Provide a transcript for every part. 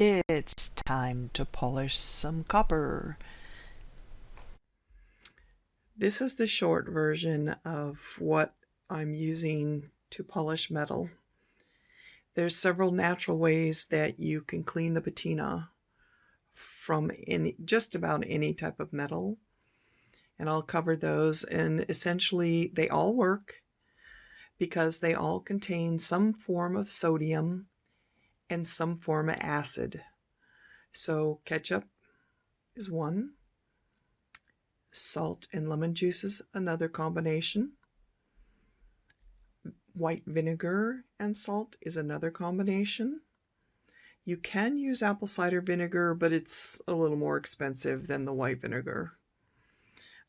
It's time to polish some copper. This is the short version of what I'm using to polish metal. There's several natural ways that you can clean the patina from just about any type of metal, and I'll cover those. And essentially they all work because they all contain some form of sodium and some form of acid. So ketchup is one. Salt and lemon juice is another combination. White vinegar and salt is another combination. You can use apple cider vinegar, but it's a little more expensive than the white vinegar.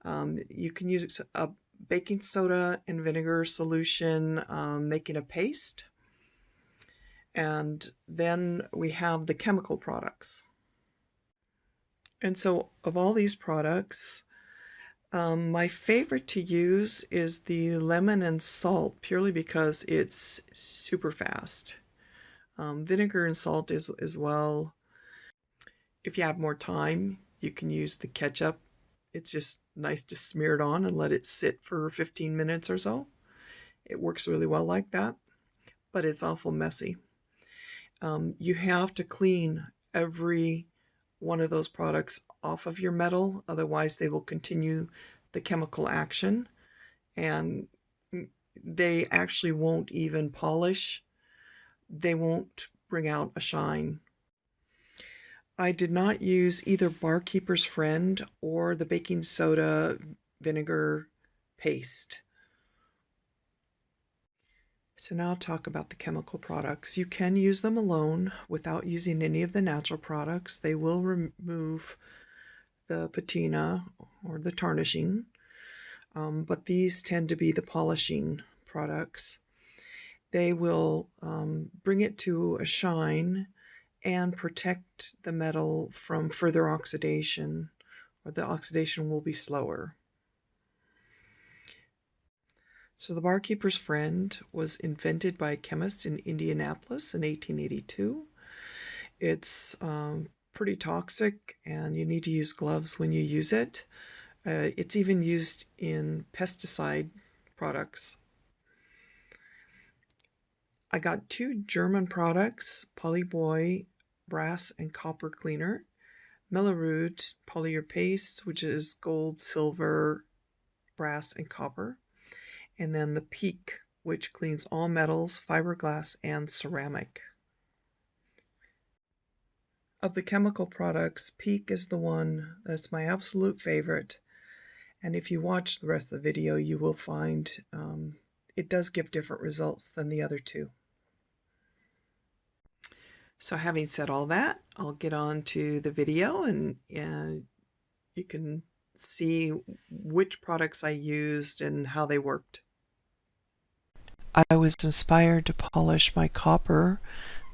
You can use a baking soda and vinegar solution, making a paste. And then we have the chemical products. And so of all these products, my favorite to use is the lemon and salt, purely because it's super fast. Vinegar and salt is as well. If you have more time, you can use the ketchup. It's just nice to smear it on and let it sit for 15 minutes or so. It works really well like that, but it's awful messy. You have to clean every one of those products off of your metal, otherwise they will continue the chemical action and they actually won't even polish. They won't bring out a shine. I did not use either Barkeeper's Friend or the baking soda vinegar paste. So now I'll talk about the chemical products. You can use them alone without using any of the natural products. They will remove the patina or the tarnishing, but these tend to be the polishing products. They will bring it to a shine and protect the metal from further oxidation, or the oxidation will be slower. So the Barkeeper's Friend was invented by a chemist in Indianapolis in 1882. It's pretty toxic and you need to use gloves when you use it. It's even used in pesticide products. I got two German products, Polyboy brass and copper cleaner, Mellerud polyur paste, which is gold, silver, brass, and copper, and then the Peak, which cleans all metals, fiberglass, and ceramic. Of the chemical products, Peak is the one that's my absolute favorite. And if you watch the rest of the video, you will find it does give different results than the other two. So having said all that, I'll get on to the video and you can see which products I used and how they worked. I was inspired to polish my copper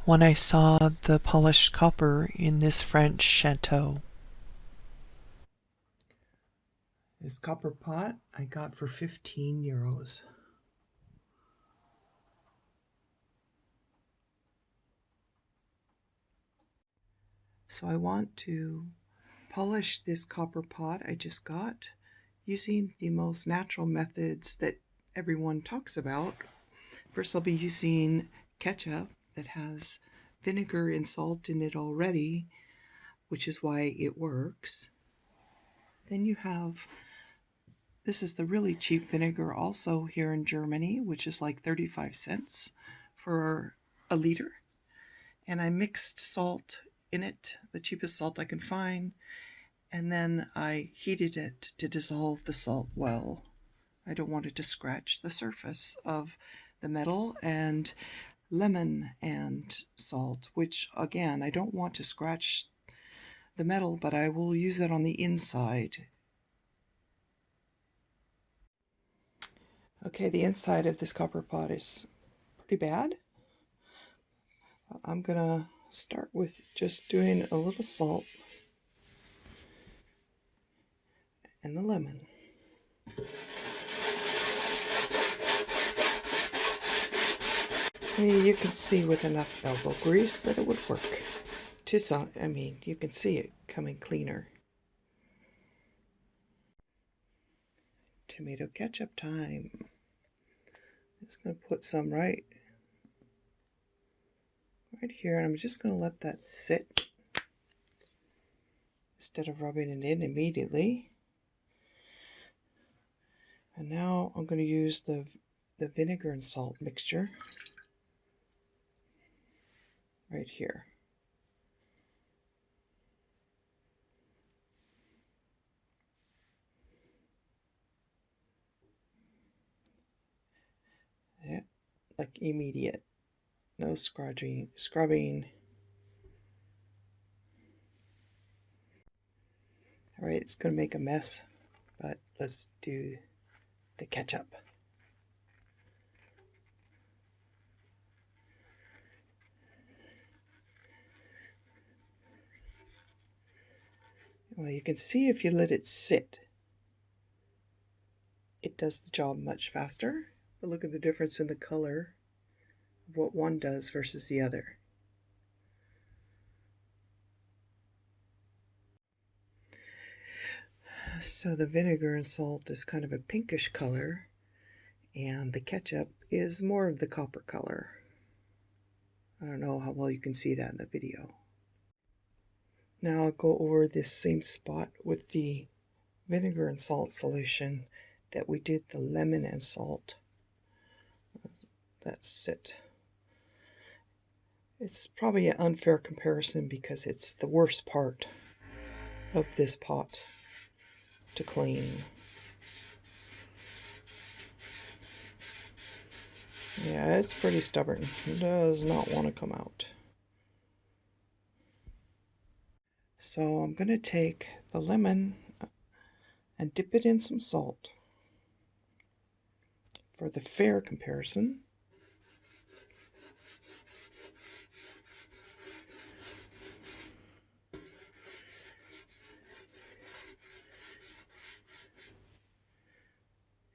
when I saw the polished copper in this French chateau. This copper pot I got for 15 euros. So I want to polish this copper pot I just got using the most natural methods that everyone talks about. First, I'll be using ketchup that has vinegar and salt in it already, which is why it works. Then you have, this is the really cheap vinegar also here in Germany, which is like 35 cents for a liter. And I mixed salt in it, the cheapest salt I can find, and then I heated it to dissolve the salt well. I don't want it to scratch the surface of the metal, and lemon and salt, which again, I don't want to scratch the metal, but I will use it on the inside. Okay, the inside of this copper pot is pretty bad. I'm gonna start with just doing a little salt and the lemon. You can see with enough elbow grease that it would work. I mean, you can see it coming cleaner. Tomato ketchup time. Just going to put some right here, and I'm just going to let that sit instead of rubbing it in immediately. And now I'm going to use the vinegar and salt mixture right here. Yeah, like immediate. No scrubbing. All right, it's going to make a mess, but let's do the ketchup. Well, you can see if you let it sit, it does the job much faster. But look at the difference in the color of what one does versus the other. So the vinegar and salt is kind of a pinkish color, and the ketchup is more of the copper color. I don't know how well you can see that in the video. Now I'll go over this same spot with the vinegar and salt solution that we did the lemon and salt. That's it. It's probably an unfair comparison because it's the worst part of this pot to clean. Yeah, it's pretty stubborn. It does not want to come out. So I'm going to take the lemon and dip it in some salt for the fair comparison.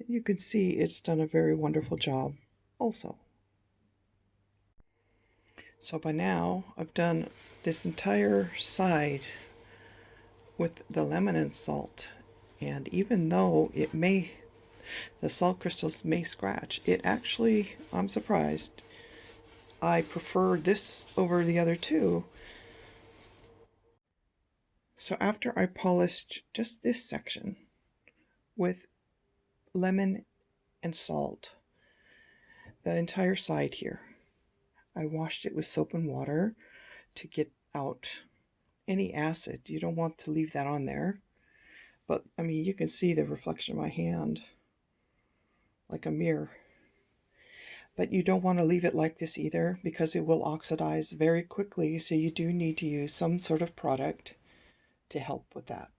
You can see it's done a very wonderful job also. So by now I've done this entire side with the lemon and salt, and even though the salt crystals may scratch, it actually, I'm surprised, I prefer this over the other two. So after I polished just this section with lemon and salt, the entire side here, I washed it with soap and water to get out any acid. You don't want to leave that on there. But, I mean, you can see the reflection of my hand like a mirror. But you don't want to leave it like this either because it will oxidize very quickly. So you do need to use some sort of product to help with that.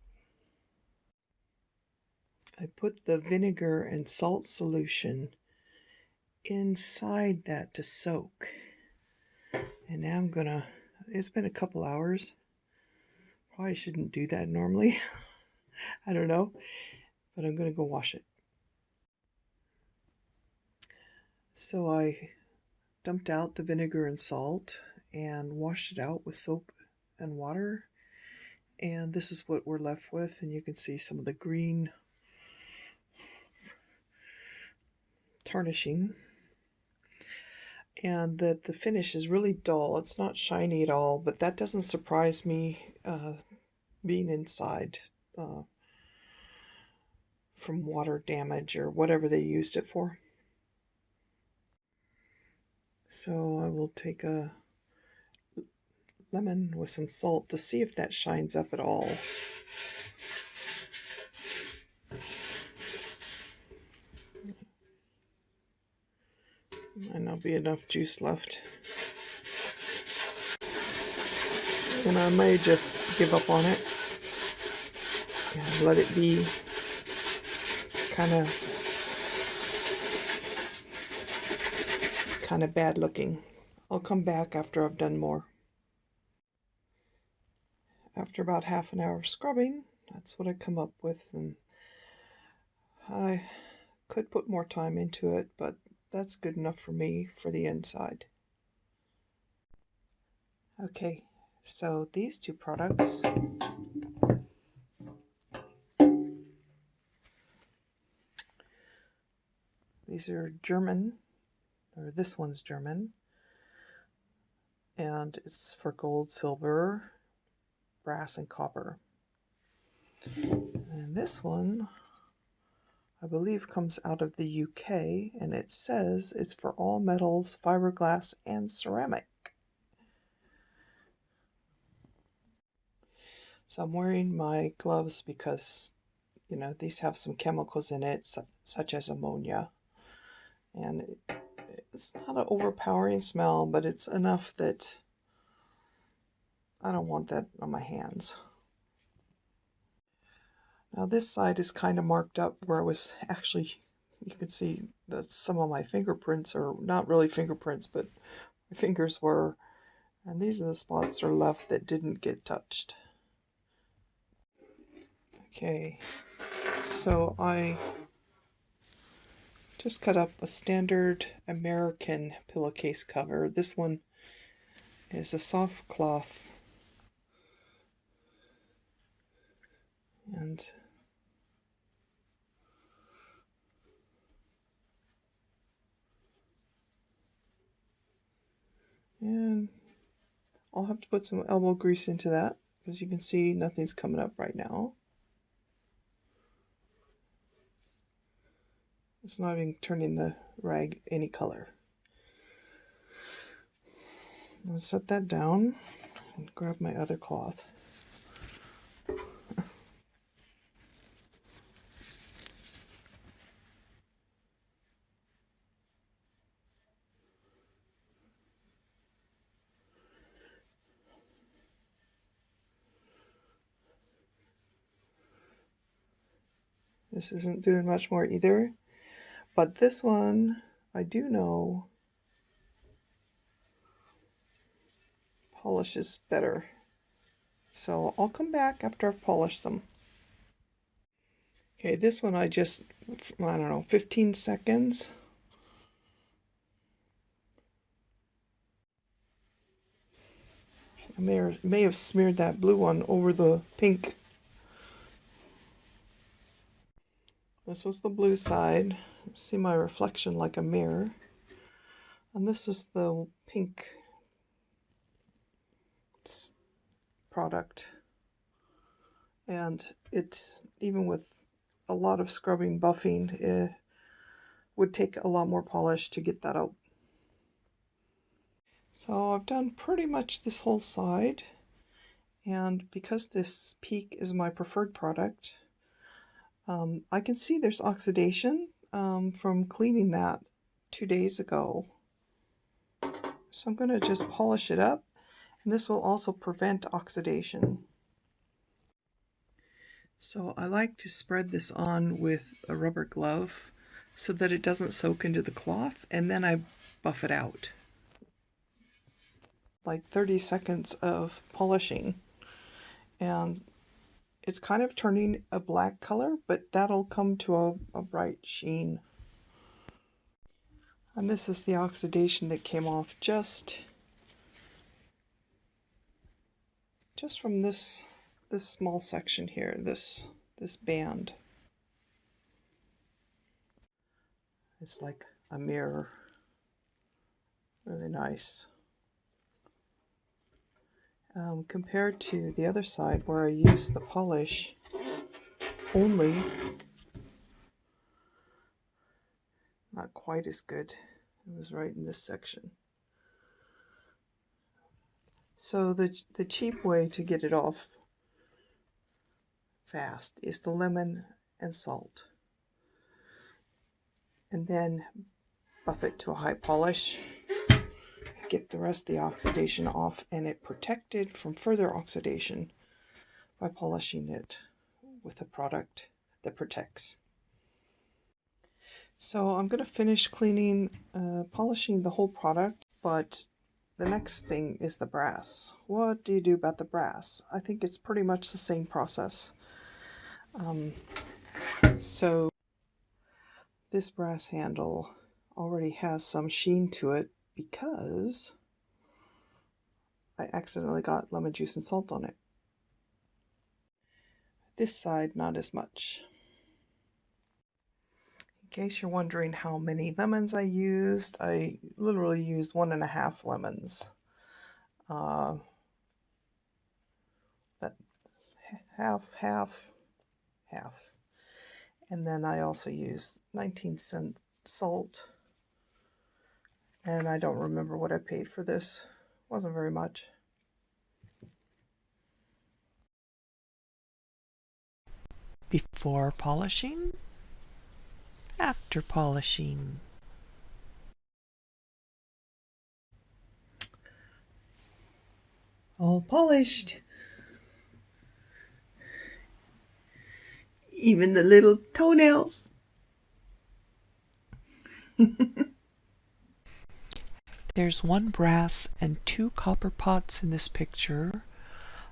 I put the vinegar and salt solution inside that to soak. And now it's been a couple hours. Probably shouldn't do that normally. I don't know. But I'm going to go wash it. So I dumped out the vinegar and salt and washed it out with soap and water. And this is what we're left with. And you can see some of the green tarnishing. And the finish is really dull. It's not shiny at all, but that doesn't surprise me being inside from water damage or whatever they used it for. So I will take a lemon with some salt to see if that shines up at all. Might not be enough juice left. And I may just give up on it and let it be kind of bad looking. I'll come back after I've done more. After about half an hour of scrubbing, that's what I come up with, and I could put more time into it, but that's good enough for me for the inside. Okay, So these two products these are German, or this one's German, and it's for gold, silver, brass, and copper. And this one, I believe, comes out of the UK, and it says it's for all metals, fiberglass, and ceramic. So I'm wearing my gloves because, you know, these have some chemicals in it, such as ammonia. And it's not an overpowering smell, but it's enough that I don't want that on my hands. Now this side is kind of marked up where I was actually, you can see that some of my fingerprints are not really fingerprints, but my fingers were, and these are the spots that are left that didn't get touched. Okay, so I just cut up a standard American pillowcase cover. This one is a soft cloth, and I'll have to put some elbow grease into that. As you can see, nothing's coming up right now. It's not even turning the rag any color. I'll set that down and grab my other cloth. This isn't doing much more either, but this one I do know polishes better. So I'll come back after I've polished them. Okay, this one I don't know, 15 seconds. I may have smeared that blue one over the pink. This was the blue side. See my reflection like a mirror. And this is the pink product. And it's, even with a lot of scrubbing, buffing, it would take a lot more polish to get that out. So I've done pretty much this whole side, and because this peak is my preferred product, I can see there's oxidation from cleaning that 2 days ago. So I'm going to just polish it up, and this will also prevent oxidation. So I like to spread this on with a rubber glove so that it doesn't soak into the cloth, and then I buff it out. Like 30 seconds of polishing, and it's kind of turning a black color, but that'll come to a bright sheen. And this is the oxidation that came off just from this small section here, this band. It's like a mirror. Really nice. Compared to the other side where I used the polish only, not quite as good. It was right in this section. So the cheap way to get it off fast is the lemon and salt, and then buff it to a high polish, get the rest of the oxidation off, and it protected from further oxidation by polishing it with a product that protects. So I'm going to finish cleaning, polishing the whole product, but the next thing is the brass. What do you do about the brass? I think it's pretty much the same process. So this brass handle already has some sheen to it because I accidentally got lemon juice and salt on it. This side, not as much. In case you're wondering how many lemons I used, I literally used 1.5 lemons. That half. And then I also used 19-cent salt. And I don't remember what I paid for this. Wasn't very much. Before polishing, after polishing. All polished. Even the little toenails. There's 1 brass and 2 copper pots in this picture.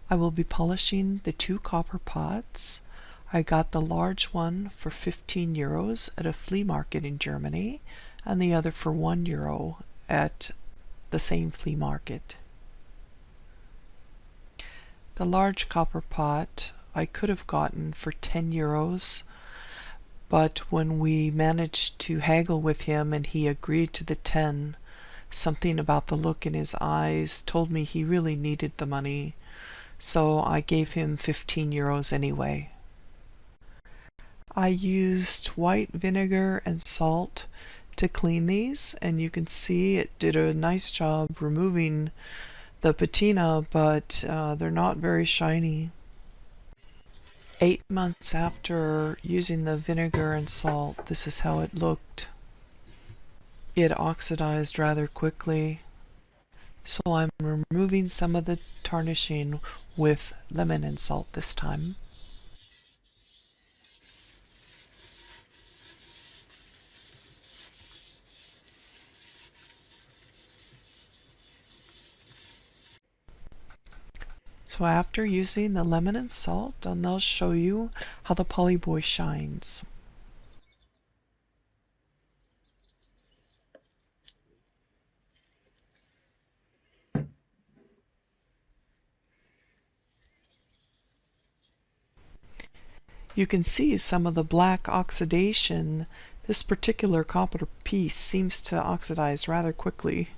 I will be polishing the 2 copper pots. I got the large one for 15 euros at a flea market in Germany, and the other for 1 euro at the same flea market. The large copper pot I could have gotten for 10 euros, but when we managed to haggle with him and he agreed to the 10, something about the look in his eyes told me he really needed the money, so I gave him 15 euros anyway. I used white vinegar and salt to clean these, and you can see it did a nice job removing the patina, but they're not very shiny. 8 months after using the vinegar and salt, this is how it looked. It oxidized rather quickly, so I'm removing some of the tarnishing with lemon and salt this time. So after using the lemon and salt, I'll now show you how the Polyboy shines. You can see some of the black oxidation. This particular copper piece seems to oxidize rather quickly.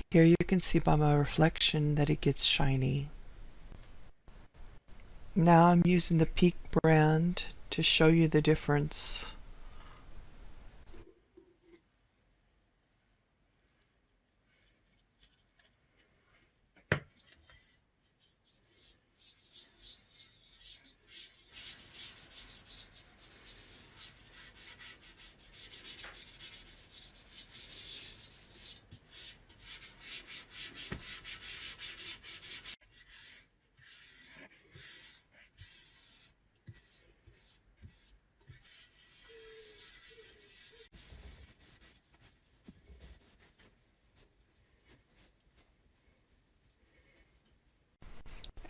Here you can see by my reflection that it gets shiny. Now I'm using the Peak brand to show you the difference.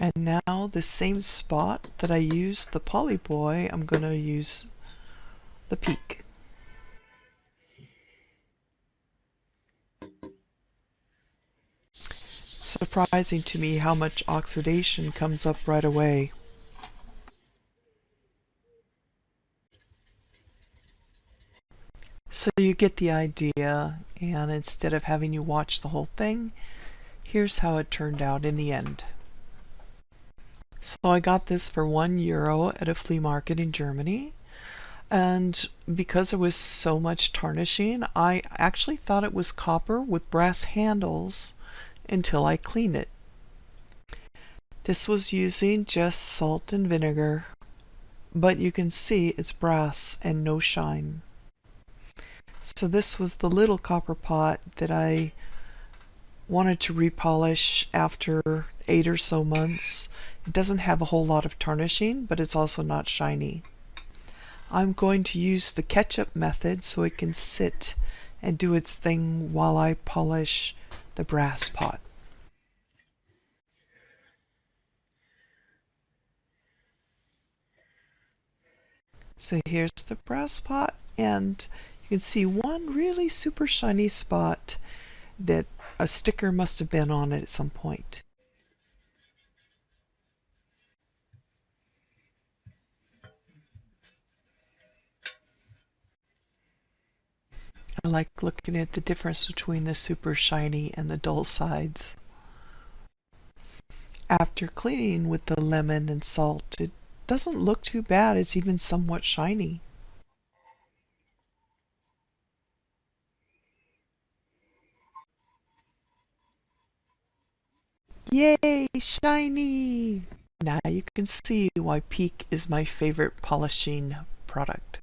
And now the same spot that I used the Polyboy, I'm going to use the Peak. Surprising to me how much oxidation comes up right away. So you get the idea, and instead of having you watch the whole thing, here's how it turned out in the end. So I got this for 1 euro at a flea market in Germany, and because there was so much tarnishing, I actually thought it was copper with brass handles until I cleaned it. This was using just salt and vinegar, but you can see it's brass and no shine. So this was the little copper pot that I wanted to repolish after 8 or so months. It doesn't have a whole lot of tarnishing, but it's also not shiny. I'm going to use the ketchup method so it can sit and do its thing while I polish the brass pot. So here's the brass pot, and you can see one really super shiny spot that a sticker must have been on it at some point. I like looking at the difference between the super shiny and the dull sides. After cleaning with the lemon and salt, it doesn't look too bad. It's even somewhat shiny. Yay, shiny! Now you can see why Peak is my favorite polishing product.